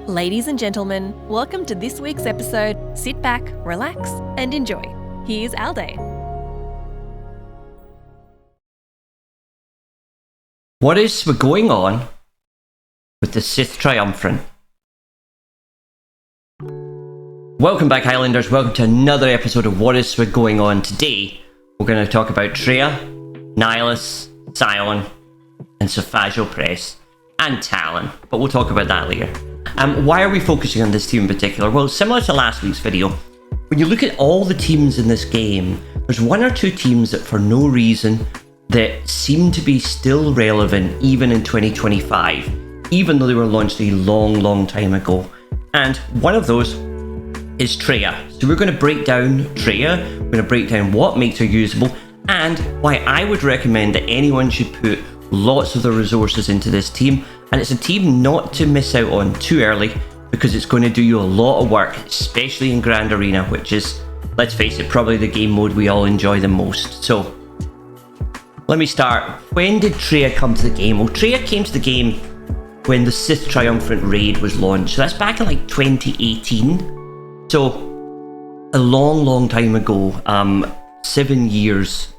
Ladies and gentlemen, welcome to this week's episode. Sit back, relax, and enjoy. Here's Alday. What is going on with the Sith Triumvirate? Welcome back, Highlanders. Welcome to another episode of What is going on. Today, we're going to talk about Traya, Nihilus, Sion, and SWGOH-ing and Talon, but we'll talk about that later. Why are we focusing on this team in particular? Well, similar to last week's video, when you look at all the teams in this game, there's one or two teams that for no reason that seem to be still relevant even in 2025, even though they were launched a long time ago. And one of those is Traya. So we're going to break down Traya, we're going to break down what makes her usable, and why I would recommend that anyone should put lots of the resources into this team. And it's a team not to miss out on too early, because it's going to do you a lot of work, especially in Grand Arena, which is, let's face it, probably the game mode we all enjoy the most. So let me start. When did Traya come to the game? Well, Traya came to the game when the Sith Triumvirate raid was launched. So that's back in like 2018. So a long time ago, 7 years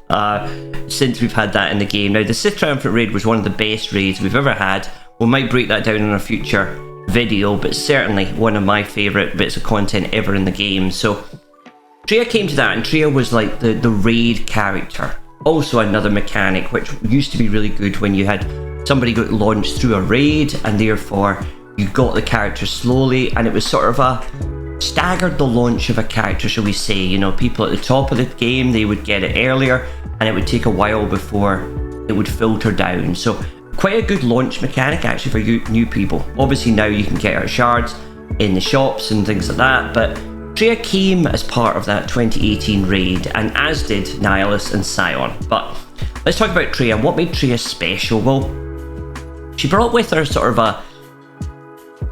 since we've had that in the game. Now, the Sith Triumvirate raid was one of the best raids we've ever had. We might break that down in a future video, but certainly one of my favourite bits of content ever in the game. So Traya came to that, and Traya was like the raid character. Also another mechanic which used to be really good when you had somebody got launched through a raid, and therefore you got the character slowly, and it was sort of a staggered the launch of a character, shall we say. You know, people at the top of the game, they would get it earlier, and it would take a while before it would filter down. So quite a good launch mechanic actually for you new people. Obviously now you can get our shards in the shops and things like that, but Traya came as part of that 2018 raid, and as did Nihilus and Sion. But let's talk about Traya. What made Traya special? Well, she brought with her sort of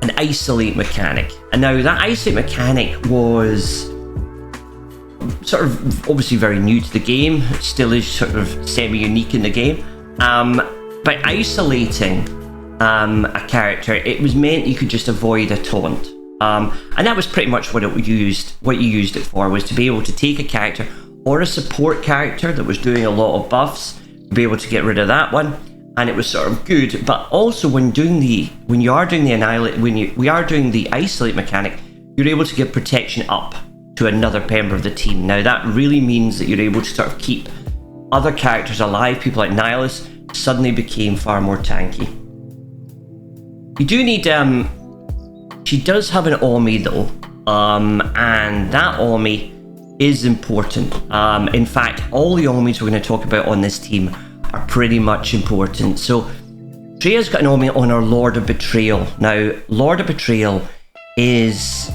an isolate mechanic. And now that isolate mechanic was sort of obviously very new to the game. It still is sort of semi-unique in the game. By isolating a character, it was meant you could just avoid a taunt. And that was pretty much what you used it for, was to be able to take a character or a support character that was doing a lot of buffs, to be able to get rid of that one, and it was sort of good. But also when you are doing the Annihilate, we are doing the isolate mechanic, you're able to give protection up to another member of the team. Now that really means that you're able to sort of keep other characters alive. People like Nihilus suddenly became far more tanky. You do need she does have an Omi though, and that Omi is important. In fact, all the Omis we're going to talk about on this team are pretty much important. So Traya's got an Omi on her Lord of Betrayal. Now, Lord of Betrayal is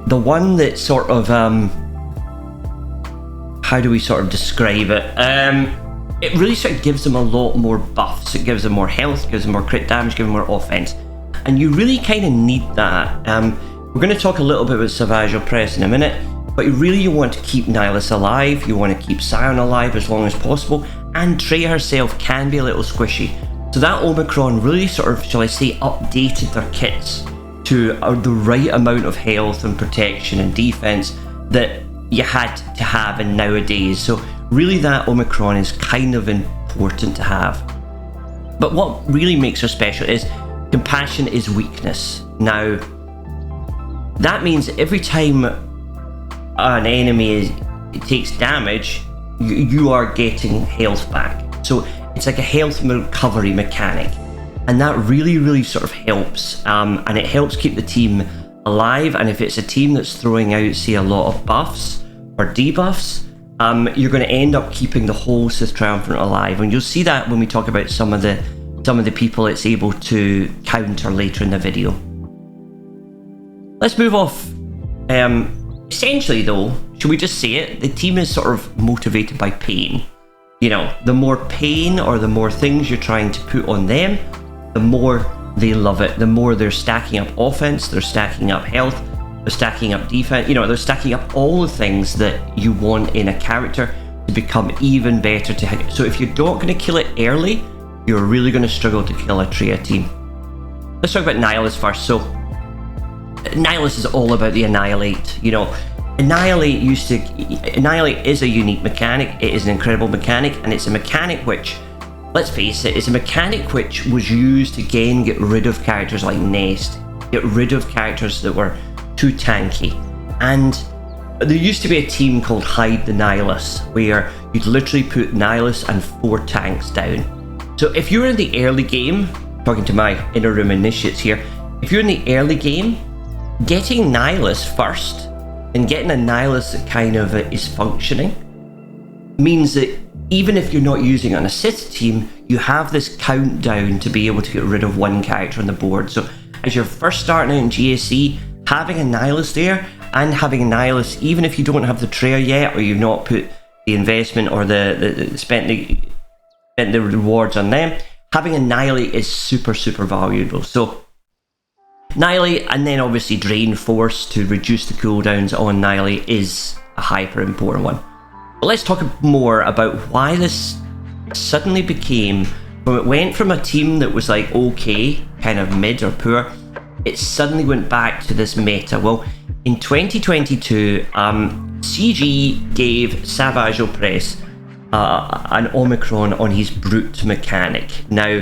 the one that sort of how do we sort of describe it? It really sort of gives them a lot more buffs. It gives them more health, gives them more crit damage, gives them more offense. And you really kind of need that. We're going to talk a little bit about SWGOH-ing in a minute, but you want to keep Nihilus alive, you want to keep Sion alive as long as possible, and Traya herself can be a little squishy. So that Omicron really sort of, shall I say, updated their kits to the right amount of health and protection and defense that you had to have in nowadays. So really that Omicron is kind of important to have. But what really makes her special is compassion is weakness. Now, that means every time an enemy takes damage, you are getting health back. So it's like a health recovery mechanic. And that really sort of helps. And it helps keep the team alive. And if it's a team that's throwing out, say, a lot of buffs or debuffs, you're going to end up keeping the whole Sith Triumvirate alive. And you'll see that when we talk about some of the people it's able to counter later in the video. Let's move off. Essentially though, should we just say it? The team is sort of motivated by pain. You know, the more pain or the more things you're trying to put on them, the more they love it. The more they're stacking up offense, they're stacking up health, they're stacking up defense, they're stacking up all the things that you want in a character to become even better to hit. So if you're not going to kill it early, you're really going to struggle to kill a Traya team. Let's talk about Nihilus first. So Nihilus is all about the Annihilate. Annihilate is a unique mechanic. It is an incredible mechanic, and it's a mechanic which, let's face it, it's a mechanic which was used to again get rid of characters like Nest, get rid of characters that were too tanky. And there used to be a team called Hide the Nihilus, where you'd literally put Nihilus and 4 tanks down. So if you're in the early game, talking to my inner room initiates here, if you're in the early game, getting Nihilus first and getting a Nihilus that kind of is functioning means that even if you're not using it on a Sith team, you have this countdown to be able to get rid of one character on the board. So as you're first starting out in GAC, having a Nihilus there, and having a Nihilus, even if you don't have the Traya yet, or you've not put the investment or spent the rewards on them, having Annihilate is super, super valuable. So Annihilate, and then obviously Drain Force to reduce the cooldowns on Annihilate is a hyper important one. But let's talk more about why this suddenly became, when it went from a team that was like okay, kind of mid or poor, it suddenly went back to this meta. Well, in 2022, CG gave Savage Opress an Omicron on his Brute mechanic. Now,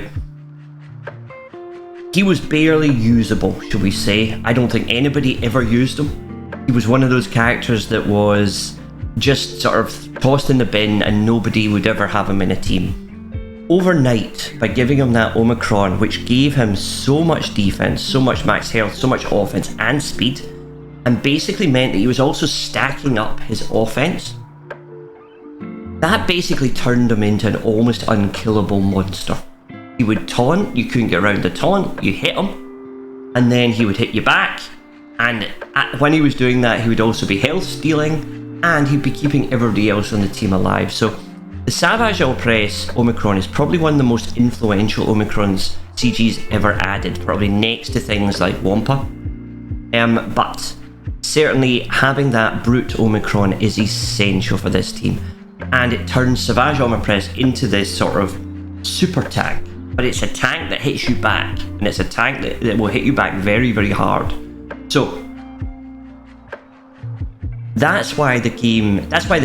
he was barely usable, shall we say. I don't think anybody ever used him. He was one of those characters that was just sort of tossed in the bin and nobody would ever have him in a team. Overnight, by giving him that Omicron, which gave him so much defense, so much max health, so much offense and speed, and basically meant that he was also stacking up his offense, that basically turned him into an almost unkillable monster. He would taunt, you couldn't get around the taunt, you hit him, and then he would hit you back, and when he was doing that, he would also be health stealing, and he'd be keeping everybody else on the team alive. So the Savage Opress Omicron is probably one of the most influential Omicrons CG's ever added, probably next to things like Wampa. But certainly having that Brute Omicron is essential for this team, and it turns Savage Opress into this sort of super tank. But it's a tank that hits you back, and it's a tank that will hit you back very, very hard. So that's why this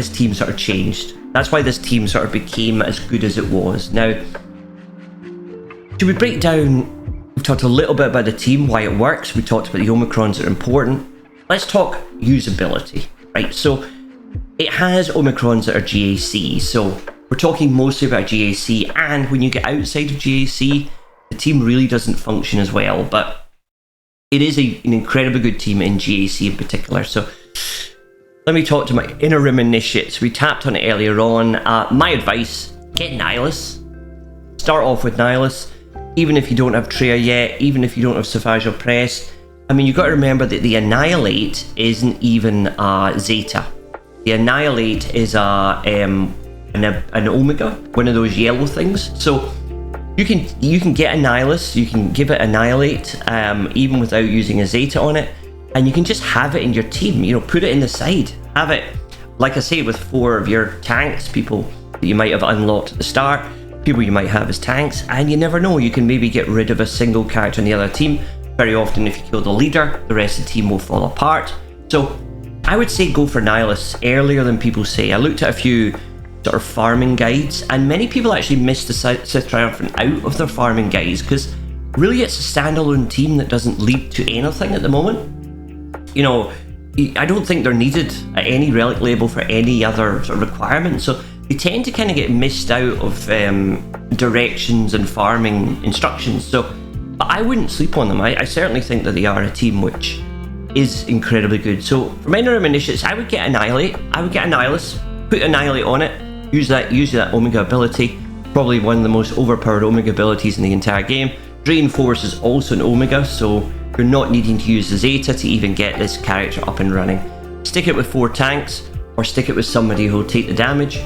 team sort of changed. That's why this team sort of became as good as it was. Now, should we break down, we've talked a little bit about the team, why it works, we talked about the Omicrons that are important. Let's talk usability, right? So it has Omicrons that are GAC, so we're talking mostly about GAC, and when you get outside of GAC, the team really doesn't function as well, but it is an incredibly good team in GAC in particular. So let me talk to my inner room initiates. We tapped on it earlier on. My advice, get Nihilus. Start off with Nihilus, even if you don't have Traya yet, even if you don't have Savage Opress. I mean, you've got to remember that the Annihilate isn't even Zeta. The Annihilate is an Omega, one of those yellow things. So you can get a Nihilus, you can give it Annihilate, even without using a Zeta on it, and you can just have it in your team. Put it in the side. Have it, like I say, with 4 of your tanks, people that you might have unlocked at the start, people you might have as tanks, and you never know, you can maybe get rid of a single character in the other team. Very often, if you kill the leader, the rest of the team will fall apart. So I would say go for Nihilus earlier than people say. I looked at a few sort of farming guides, and many people actually missed the Sith Triumvirate out of their farming guides, because really it's a standalone team that doesn't lead to anything at the moment. I don't think they're needed at any relic label for any other sort of requirement, so they tend to kind of get missed out of directions and farming instructions. So, but I wouldn't sleep on them. I certainly think that they are a team which is incredibly good. So for my inner room initiates, I would get Annihilate. I would get a Nihilus, put Annihilate on it, use that Omega ability, probably one of the most overpowered Omega abilities in the entire game. Drain Force is also an Omega, so you're not needing to use the Zeta to even get this character up and running. Stick it with 4 tanks, or stick it with somebody who'll take the damage,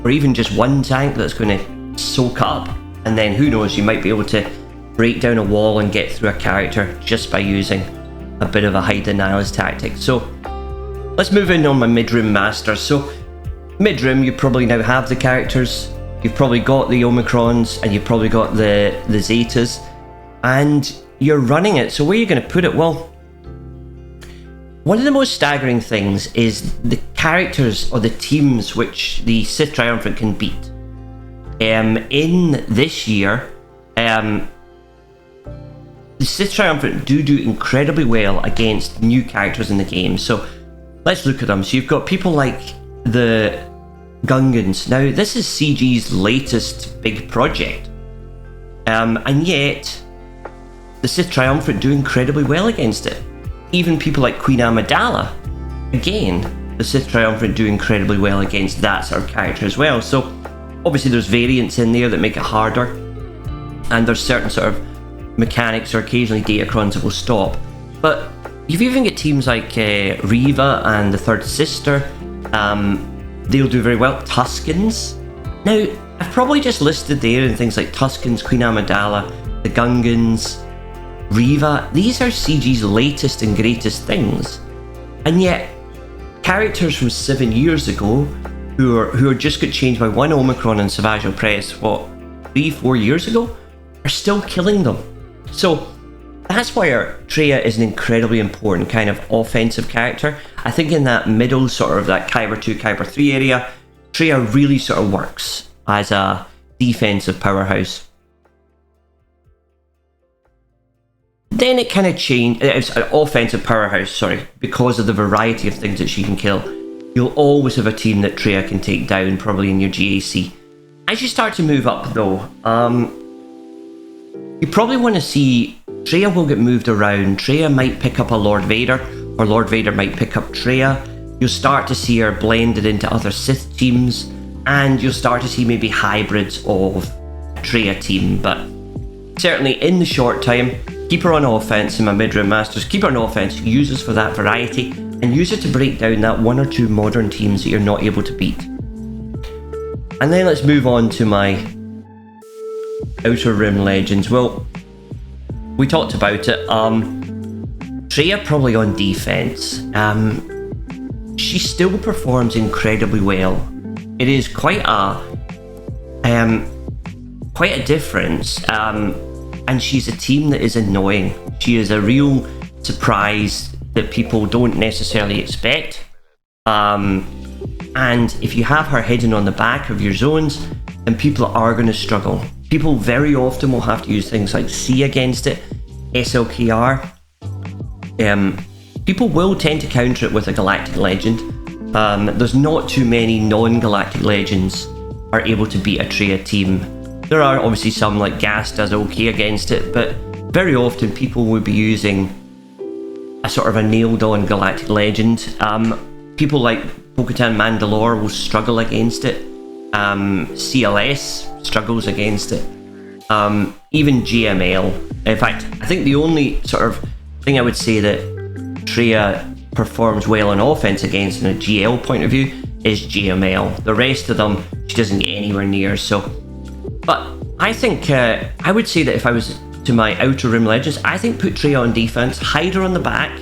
or even just one tank that's going to soak up, and then who knows, you might be able to break down a wall and get through a character just by using a bit of a hide the Nihilus tactic. So let's move in on my mid-room masters. So mid-room, you probably now have the characters. You've probably got the Omicrons, and you've probably got the Zetas, and you're running it. So where are you going to put it? Well, one of the most staggering things is the characters or the teams which the Sith Triumvirate can beat. In this year, the Sith Triumvirate do incredibly well against new characters in the game. So let's look at them. So you've got people like the Gungans. Now, this is CG's latest big project, and yet the Sith Triumvirate do incredibly well against it. Even people like Queen Amidala, again, the Sith Triumvirate do incredibly well against that sort of character as well. So obviously there's variants in there that make it harder, and there's certain sort of mechanics or occasionally Datacrons that will stop. But you've even got teams like Reva and the Third Sister. They'll do very well. Tuskens. Now, I've probably just listed there in things like Tuskens, Queen Amidala, the Gungans, Reva. These are CG's latest and greatest things, and yet characters from 7 years ago who are just got changed by one Omicron and Savage Opress, 3-4 years ago, are still killing them. So that's why our Traya is an incredibly important kind of offensive character. I think in that middle sort of that Kyber 2, Kyber 3 area, Traya really sort of works as a defensive powerhouse. Then it kind of changed. It's an offensive powerhouse, sorry, because of the variety of things that she can kill. You'll always have a team that Traya can take down, probably in your GAC. As you start to move up, though, you probably want to see Traya will get moved around. Traya might pick up a Lord Vader, or Lord Vader might pick up Traya. You'll start to see her blended into other Sith teams, and you'll start to see maybe hybrids of a Traya team. But certainly in the short time, keep her on offense in my mid-room masters. Keep her on offense, use us for that variety, and use it to break down that one or two modern teams that you're not able to beat. And then let's move on to my Outer Rim Legends. Well, we talked about it. Traya probably on defense. She still performs incredibly well. It is quite a difference. And she's a team that is annoying. She is a real surprise that people don't necessarily expect. And if you have her hidden on the back of your zones, then people are going to struggle. People very often will have to use things like C against it, SLKR. People will tend to counter it with a Galactic Legend. There's not too many non-Galactic Legends are able to beat a Traya team. There are obviously some, like Gas does okay against it, but very often people will be using a sort of a nailed-on Galactic Legend. People like Bo-Katan Mandalore will struggle against it. CLS struggles against it. Even GML. In fact, I think the only sort of thing I would say that Traya performs well on offense against in a GL point of view is GML. The rest of them, she doesn't get anywhere near. So, but I think I would say that if I was to my Outer Rim Legends, I think put Traya on defense, hide her on the back,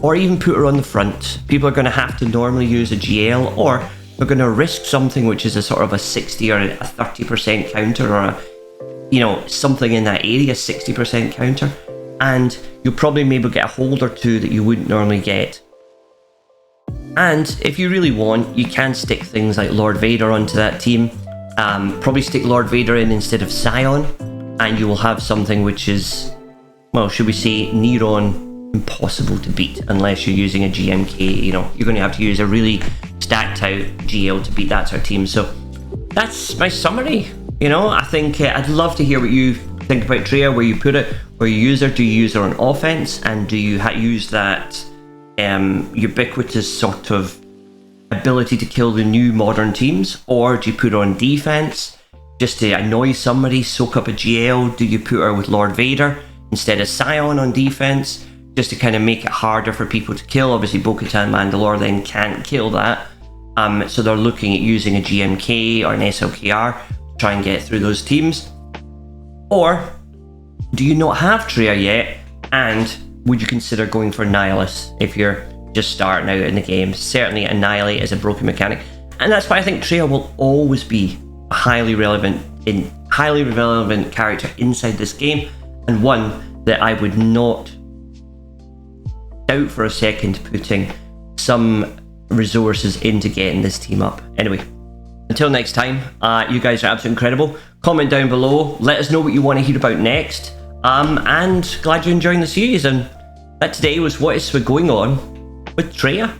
or even put her on the front. People are going to have to normally use a GL, or they're going to risk something which is a sort of a 60 or a 30% counter, or something in that area, 60% counter, and you'll probably maybe get a hold or two that you wouldn't normally get. And if you really want, you can stick things like Lord Vader onto that team. Probably stick Lord Vader in instead of Sion, and you will have something which is, well, should we say, near on impossible to beat unless you're using a GMK. You're going to have to use a really stacked out GL to beat that sort of team. So that's my summary. I think I'd love to hear what you think about Traya, where you put it, where you use her. Do you use her on offense, and do you use that ubiquitous sort of ability to kill the new modern teams, or do you put her on defense just to annoy somebody, soak up a GL? Do you put her with Lord Vader instead of Sion on defense, just to kind of make it harder for people to kill? Obviously Bo-Katan Mandalore then can't kill that, so they're looking at using a GMK or an SLKR to try and get through those teams. Or do you not have Traya yet, and would you consider going for Nihilus if you're just starting out in the game? Certainly Annihilate is a broken mechanic, and that's why I think Traya will always be a highly relevant character inside this game, and one that I would not doubt for a second putting some resources into getting this team up. Anyway, until next time, you guys are absolutely incredible. Comment down below, let us know what you want to hear about next, and glad you're enjoying the series. And that today was what is going on with Traya.